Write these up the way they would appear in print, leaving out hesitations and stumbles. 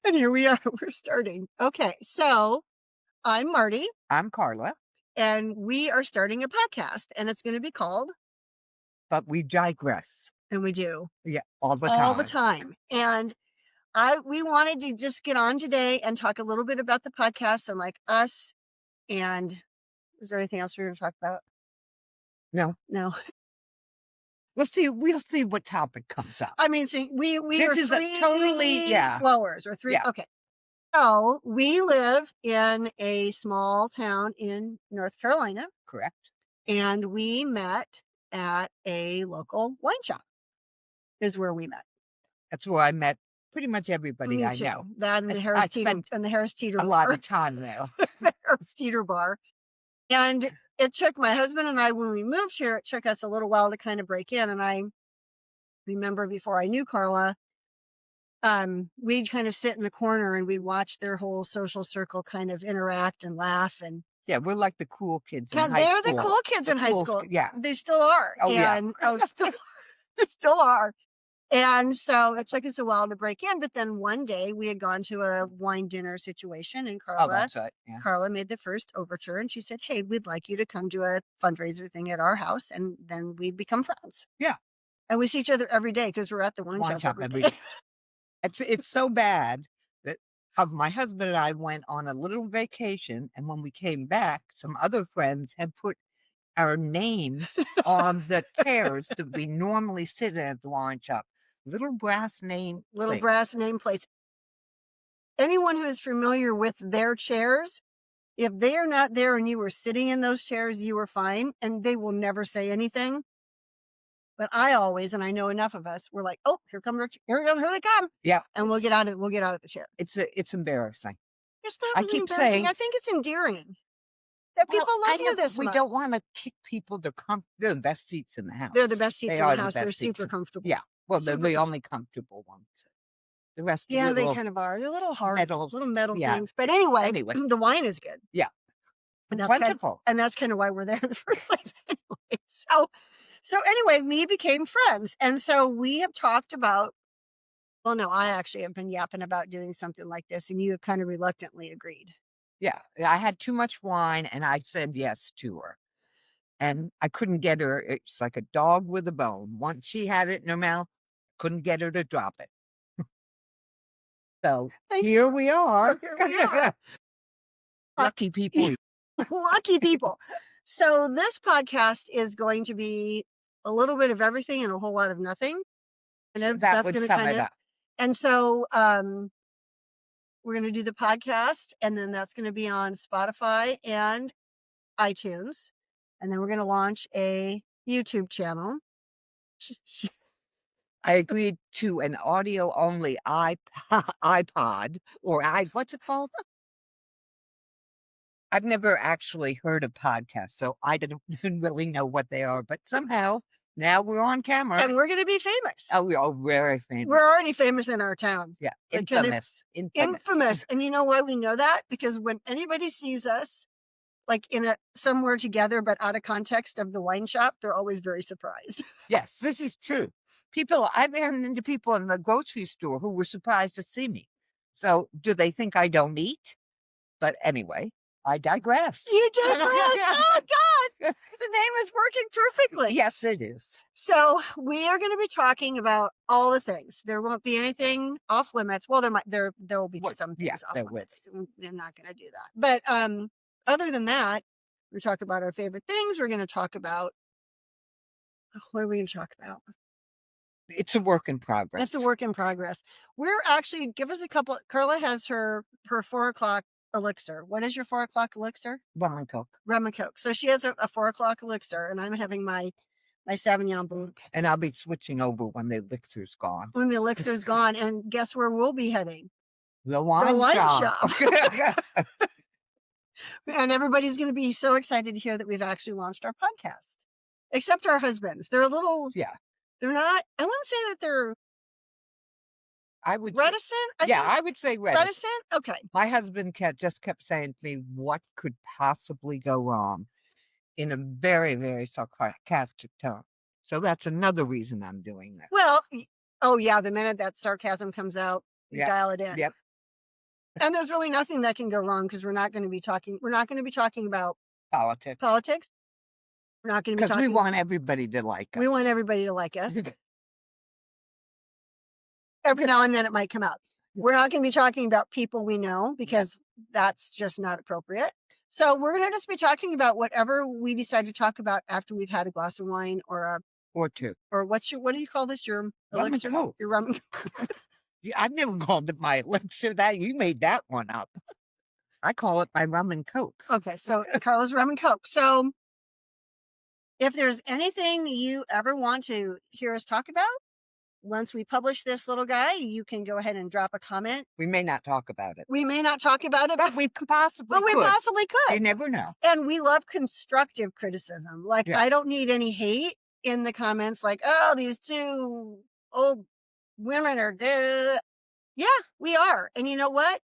And here we are, we're starting. Okay, so I'm Marty, I'm Carla, and we are starting a podcast, and it's going to be called, but we digress. and we do Yeah, all the all the time. time. And we wanted to just get on today and talk a little bit about the podcast and like us. And is there anything else we're going to talk about? No, No, we'll see what topic comes up. I mean, see, we are This is a totally, three yeah, flowers or three. yeah, Okay, so we live in a small town in North Carolina, correct. and we met at a local wine shop. Is where we met. That's where I met pretty much everybody Me I know. too. That and I spent The Harris Teeter a lot bar, of time there. the Harris Teeter bar, and it took my husband and I when we moved here. It took us a little while to kind of break in, and I remember before I knew Carla, we'd kind of sit in the corner and we'd watch their whole social circle kind of interact and laugh and. Yeah, we're like the cool kids in God, high they're the school. cool kids The in high cool, school. yeah. They still are, Oh, yeah. and still, still are. And so it took us a while to break in, but then one day we had gone to a wine dinner situation, and Oh, that's right. Yeah. Carla made the first overture, and she said, "Hey, we'd like you to come to a fundraiser thing at our house, and then we'd become friends." Yeah. And we see each other every day because we're at the wine Wine shop shop every every day. day. It's so bad that my husband and I went on a little vacation, and when we came back, some other friends had put our names on the chairs that we normally sit in at the wine shop. Little brass name Little plate. brass nameplates. Anyone who is familiar with their chairs, if they are not there and you were sitting in those chairs, you were fine, and they will never say anything. But I always, and I know enough of us, we're like, "Oh, here they come," Yeah, and we'll get out of the chair. it's embarrassing. It's not I really keep embarrassing. saying, I think it's endearing that well, people love I know, you but this we much. don't want to kick people to come. They're the best seats in the They're the house. best seats They in the are the house. They're best seats. super comfortable. Yeah. Well, they're Super the com only comfortable ones. The rest Yeah, they little kind of are. They're metal. little metal Yeah. things. But anyway, Anyway, the wine is good. yeah, And plentiful. that's kind of why we're there in the first place anyway. So anyway, we became friends. And so we have talked about, well, no, I actually have been yapping about doing something like this, and you have kind of reluctantly agreed. Yeah, I had too much wine, and I said yes to her. And I couldn't get her. It's like a dog with a bone. Once she had it in her mouth, couldn't get her to drop it. So Thanks. here we are. Here we are. Lucky people. Lucky people. So this podcast is going to be a little bit of everything and a whole lot of nothing. That That's would going to sum kind it of, up. and so we're going to do the podcast, and then that's going to be on Spotify and iTunes. And then we're going to launch a YouTube channel. I agreed to an audio only iPod or what's it called? I've never actually heard of podcasts, so I didn't really know what they are. But somehow now we're on camera. And we're going to be famous. Oh, we are very famous. We're already famous in our town. Yeah, Like, kind of infamous. And you know why we know that? Because when anybody sees us, like somewhere together, but out of context of the wine shop, they're always very surprised. Yes, this is true. I've ran into people in the grocery store who were surprised to see me. So do they think I don't eat? But anyway, I digress. You digress. Oh God, the name is working perfectly. Yes, it is. So we are going to be talking about all the things. There won't be anything off limits. Well, there will be some things off limits. We're not going to do that. But other than that, we're talk about our favorite things. We're going to talk about, what are we going to talk about? It's a work in progress. It's a work in progress. We're actually, give us a couple. Carla has her 4 o'clock elixir. What is your 4 o'clock elixir? Rum and Coke. Rum and Coke. So she has a 4 o'clock elixir, and I'm having my Sauvignon Blanc. And I'll be switching over when the elixir's gone. When the elixir's gone, and guess where we'll be heading? The wine shop. And everybody's going to be so excited to hear that we've actually launched our podcast. Except our husbands. They're a little, Yeah. They're not, I wouldn't say that they're I would reticent. I would say reticent. Okay. My husband just kept saying to me, what could possibly go wrong, in a very, very sarcastic tone. So that's another reason I'm doing this. Well, oh yeah, the minute that sarcasm comes out, You Yep. dial it in. Yep. And there's really nothing that can go wrong because we're not going to be talking about Politics. politics. We're not going to be Because we talking want everybody to like we want us. everybody to like us. Every now and then it might come out. We're not going to be talking about people we know because that's just not appropriate. So we're going to just be talking about whatever we decide to talk about after we've had a glass of wine or Or two. what do you call this? Your Rum and elixir? Coke. Your rum. Yeah, I've never called it my elixir. That you made that one up. I call it my rum and Coke. Okay, so Carla's rum and Coke. So if there's anything you ever want to hear us talk about, once we publish this little guy, you can go ahead and drop a comment. We may not talk about it. We may not talk about it, But we possibly we could. possibly could. You never know. And we love constructive criticism. Like, Yeah. I don't need any hate in the comments like, oh, these two old women are dead. Yeah, we are. And you know what?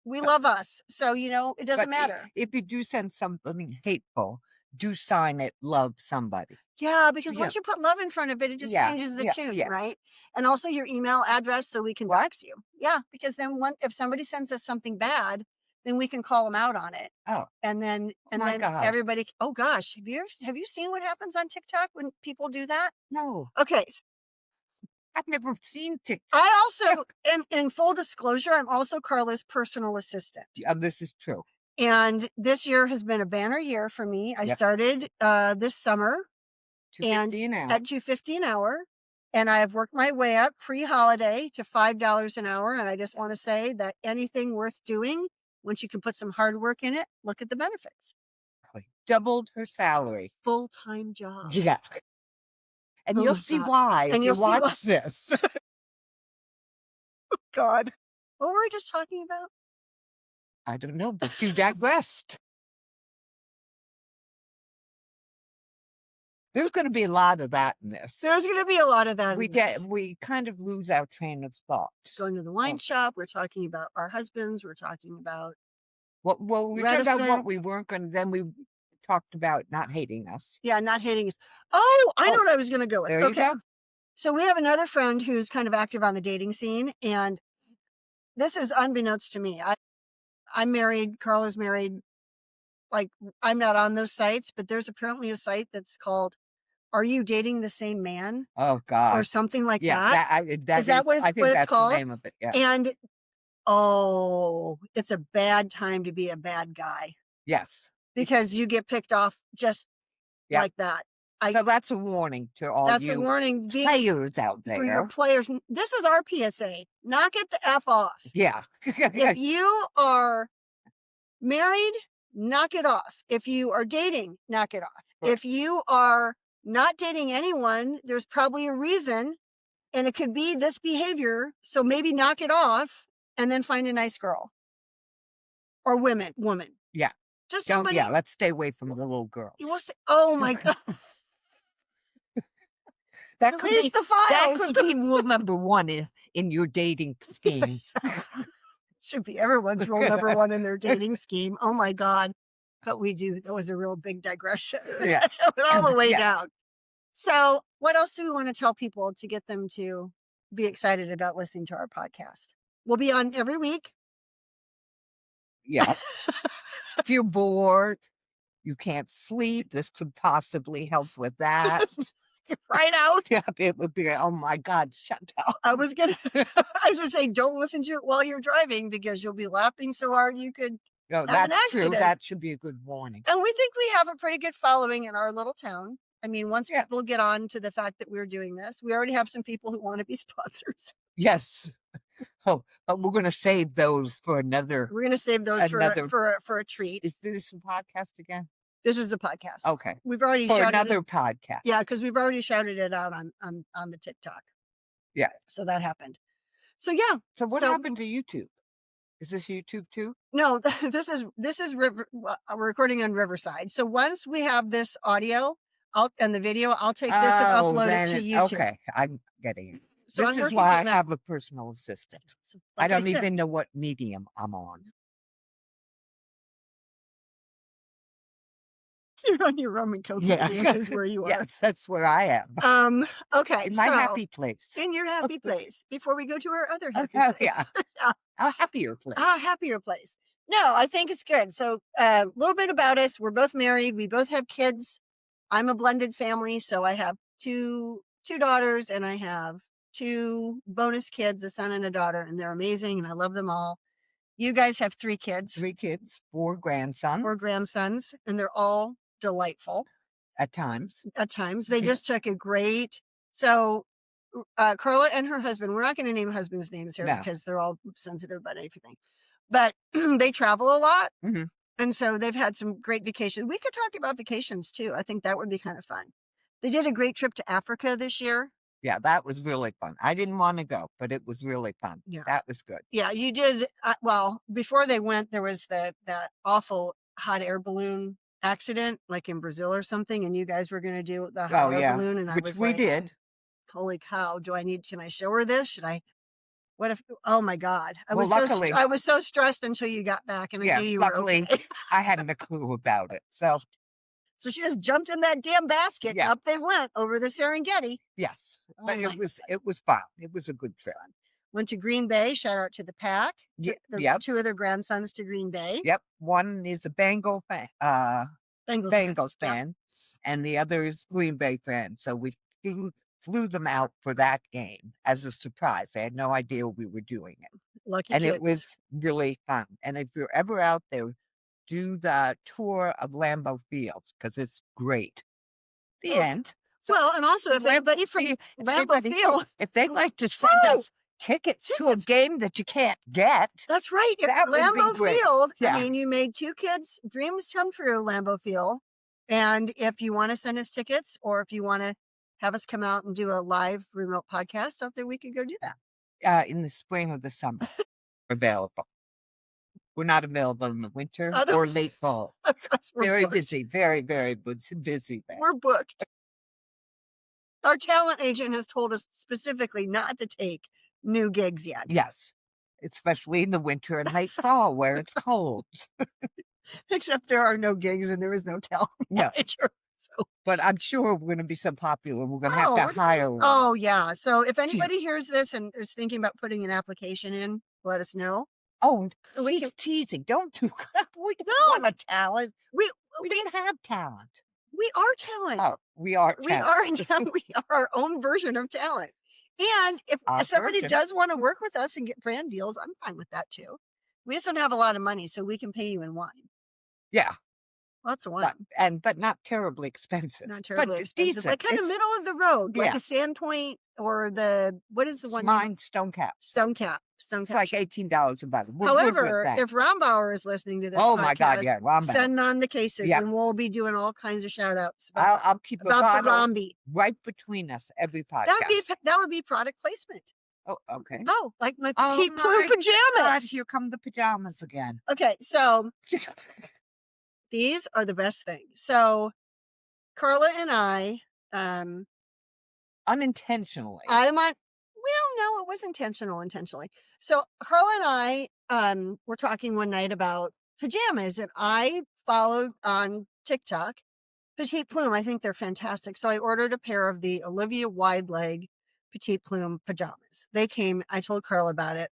We love us. So, it doesn't matter. If you do send something hateful, do sign it, love somebody. Yeah, because once you put love in front of it, it just Yeah, changes the yeah, tune, yes. right? And also your email address so we can What? dox you. Yeah, because then if somebody sends us something bad, then we can call them out on it. Oh, And then my God. everybody, oh gosh, have you seen what happens on TikTok when people do that? no. Okay, I've never seen TikTok. I also, in full disclosure, I'm also Carla's personal assistant. This is true. And this year has been a banner year for me. I Yes. started this summer $2.50 an hour. at $2.50 an hour. And I've worked my way up pre-holiday to $5 an hour. And I just want to say that anything worth doing, once you can put some hard work in it, look at the benefits. Doubled her salary. Full-time job. Yeah. And Oh you'll my see God. why And if you'll you see why. watch this. God. What were we just talking about? I don't know, but you digressed. There's going to be a lot of that in this. There's going to be a lot of that. We kind of lose our train of thought. Going to the wine shop. We're talking about our husbands. We're talking about Well, we talked about what we weren't going to. Then we talked about not hating us. Yeah, not hating us. Oh, I know what I was going to go with. There you go. So we have another friend who's kind of active on the dating scene, and this is unbeknownst to me. I'm married. Carla's married. Like, I'm not on those sites, but there's apparently a site that's called "Are You Dating the Same Man?" Oh God, or something like yeah, that. Is that what it's called? The name of it. Yeah. And it's a bad time to be a bad guy. Yes, because you get picked off just like that. So that's a warning to all That's you a warning players out there. for your players. This is our PSA. Knock it the F off. Yeah. If you are married, knock it off. If you are dating, knock it off. Sure. If you are not dating anyone, there's probably a reason, and it could be this behavior. So maybe knock it off and then find a nice girl or woman. Yeah. Just somebody. Let's stay away from the little girls. Oh my God. That could Release the files. That could be rule number one in your dating scheme. Should be everyone's rule number one in their dating scheme. Oh my God. But we do. That was a real big digression. Yes. It went all the way down. So what else do we want to tell people to get them to be excited about listening to our podcast? We'll be on every week. Yeah. If you're bored, you can't sleep, this could possibly help with that. Right out. Yeah, it would be, oh my God, shut down. I was gonna say, don't listen to it while you're driving because you'll be laughing so hard you could have an accident. True. That should be a good warning. And we think we have a pretty good following in our little town. I mean, once people get on to the fact that we're doing this, we already have some people who want to be sponsors. Yes. Oh, but we're going to save those for another. We're going to save those for a treat. Is this a podcast again? This was the podcast. Okay. We've already for another podcast. Yeah, because we've already shouted it out on the TikTok. Yeah. So that happened. So yeah. So what happened to YouTube? Is this YouTube too? No, this is we're recording on Riverside. So once we have this audio and the video, I'll take this and upload it to YouTube. Okay, I'm getting it. So this is why I have a personal assistant. So, I don't even know what medium I'm on. You're on your rum and coke Yeah. cruise is where you are. Yes, that's where I am. Okay, In my so happy place. in your happy place, before we go to our other happy Oh, yeah. place. Yeah. A happier Ah, place. happier place. No, I think it's good. So, a little bit about us. We're both married. We both have kids. I'm a blended family, so I have two daughters and I have two bonus kids, a son and a daughter, and they're amazing and I love them all. You guys have three kids, 3 kids, 4 grandsons four grandsons, and they're all delightful at times. at times. They just took a great so Carla and her husband, we're not going to name husbands' names here No. because they're all sensitive about everything. But they travel a lot. Mhm. And so they've had some great vacations. We could talk about vacations too. I think that would be kind of fun. They did a great trip to Africa this year. Yeah, that was really fun. I didn't wanna go, but it was really fun. Yeah. That was good. Yeah, you did. Well, before they went, there was that awful hot air balloon accident, like in Brazil or something, and you guys were going to do the hot Oh, air yeah, balloon, and I which was we like, did. "Holy cow! Can I show her this? Should I? What if? Oh my God! Well, luckily I was so stressed until you got back, and I yeah, knew you were luckily, okay." I hadn't a clue about it. So, So she just jumped in that damn basket, and yeah, up they went over the Serengeti. yes, Oh but my it was fun. It was a good trip. God. Went to Green Bay. Shout out to the pack. Ye Took the yep, two of their grandsons to Green Bay. yep. One is a Bengals fan. Bengals Yeah. fan, and the other is Green Bay fan, so we flew them out for that game as a surprise. They had no idea we were doing it, Lucky and it kids. was really fun, and if you're ever out there, do the tour of Lambeau Fields because it's great. The Oh, end. So, well, and also if Lambeau anybody from Field Lambeau Field, if they'd like to send woo, us tickets to a tickets. game that you can't get, That's right. If that would be Lambeau great. Field, I Yeah. mean, you made two kids' dreams come true, Lambeau Field. And if you want to send us tickets or if you want to have us come out and do a live remote podcast out there, we could go do that. In the spring or the summer, available. We're not available in the winter Other or late fall. because we're Very booked. busy, very, very busy there. We're booked. Our talent agent has told us specifically not to take new gigs yet. Yes, especially in the winter and late fall where it's cold. Except there are no gigs and there is no talent No, manager. So, but I'm sure we're gonna be so popular, we're gonna have oh, to we're gonna, hire one. oh yeah. So if Gee, anybody hears this and is thinking about putting an application in, let us know. oh, And we can. she's teasing. Don't do that. We don't No, want a talent. we We we don't have talent. we are talent. Oh, we are We talent. are we are our own version of talent. And Our if somebody version. does want to work with us and get brand deals, I'm fine with that too. We just don't have a lot of money, so we can pay you in wine. Yeah, Lots of wine. but not terribly expensive, Not but terribly expensive, decent. like kind of It's middle of the road, like yeah, a Sandpoint or what is the one you mine stone caps. Stone It's Cap like Shop. $18 a bottle. We're good with However, that. if Rombauer is listening to this Oh my god, podcast, yeah, Rambo. send on the cases Yep. and we'll be doing all kinds of shout outs I'll keep a about the bottle Romby. right between us every podcast. That would be product placement. Oh, okay. Oh, like my Oh petite plume my god, pajamas. here come the pajamas again. Okay, so these are the best thing. So Carla and um, Unintentionally. I'm on. Well, no, it was intentionally. So Carla and were talking one night about pajamas, and I followed on TikTok Petite Plume. I think they're fantastic. So I ordered a pair of the Olivia Wide Leg Petite Plume pajamas. They came. I told Carla about it.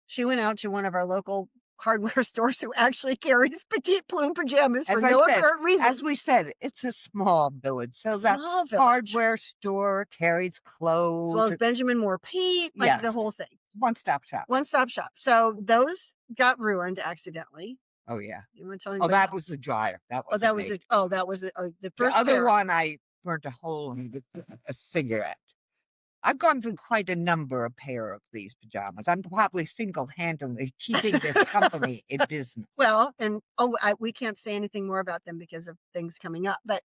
She went out to one of our local hardware stores who actually carries Petite Plume pajamas for As I no said, apparent reason. as we said, it's a small village. So the Small village. hardware store carries As well clothes. as Benjamin Moore Pete, like the Yes. whole thing. One-stop shop. One stop shop. So those got ruined accidentally. Oh, yeah. You want to tell Oh, anybody? that was the dryer. That Oh, wasn't that was me. the The first other pair. one, I burnt a hole in a cigarette. I've gone through quite a number of pair of these pajamas. I'm probably single-handedly keeping this company in business. Well, and we can't say anything more about them because of things coming up. But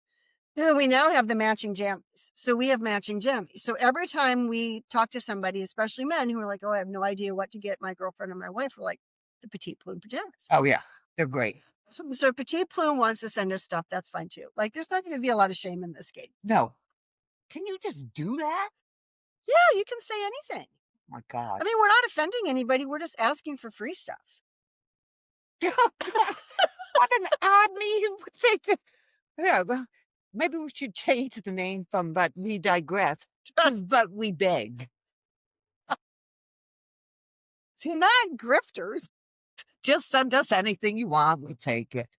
we now have the matching jammies. So we have matching jammies. So every time we talk to somebody, especially men who are like, "Oh, I have no idea what to get my girlfriend or my wife," we're like, "The Petite Plume pajamas." Oh, yeah. They're great. So Petite Plume wants to send us stuff. That's fine too. Like, there's not going to be a lot of shame in this game. No. Can you just do that? Yeah, you can say anything. Oh my god. I mean, we're not offending anybody. We're just asking for free stuff. What an odd me thing to Yeah, well, maybe we should change the name from But We Digress to But We Beg. So not grifters. Just send us anything you want, we'll take it.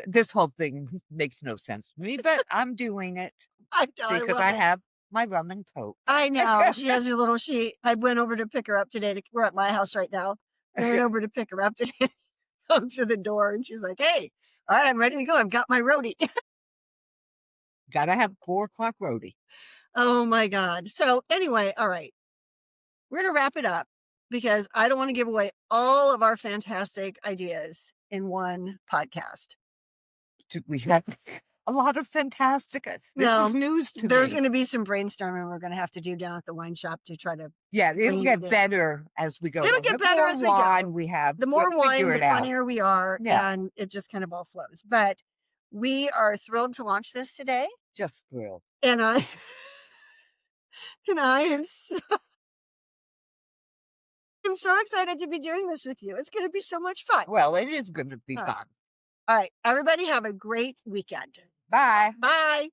This whole thing makes no sense to me, but I'm doing it I know, I because love I it. have my rum and coke. I know. She has her little I went over to pick her up today we're at my house right now. I went over to pick her up today, come to the door, and she's like, "Hey, all right, I'm ready to go. I've got my roadie." Gotta have 4 o'clock roadie. Oh my god. So, anyway, all right. We're gonna wrap it up because I don't wanna give away all of our fantastic ideas in one podcast. We have a lot of fantastic this is No, news to there's me. gonna be some brainstorming we're gonna have to do down at the wine shop to try to Yeah, it'll rein it get in. better as we go It'll along. get The better more as we wine go. we have, The we'll more figure wine, the it out. funnier we are, Yeah, and it just kind of all flows. But we are thrilled to launch this today, just thrilled. and I and I am I'm so excited to be doing this with you. It's gonna be so much fun. Well, it is gonna be All right. fun. All right. Everybody have a great weekend. Bye. Bye.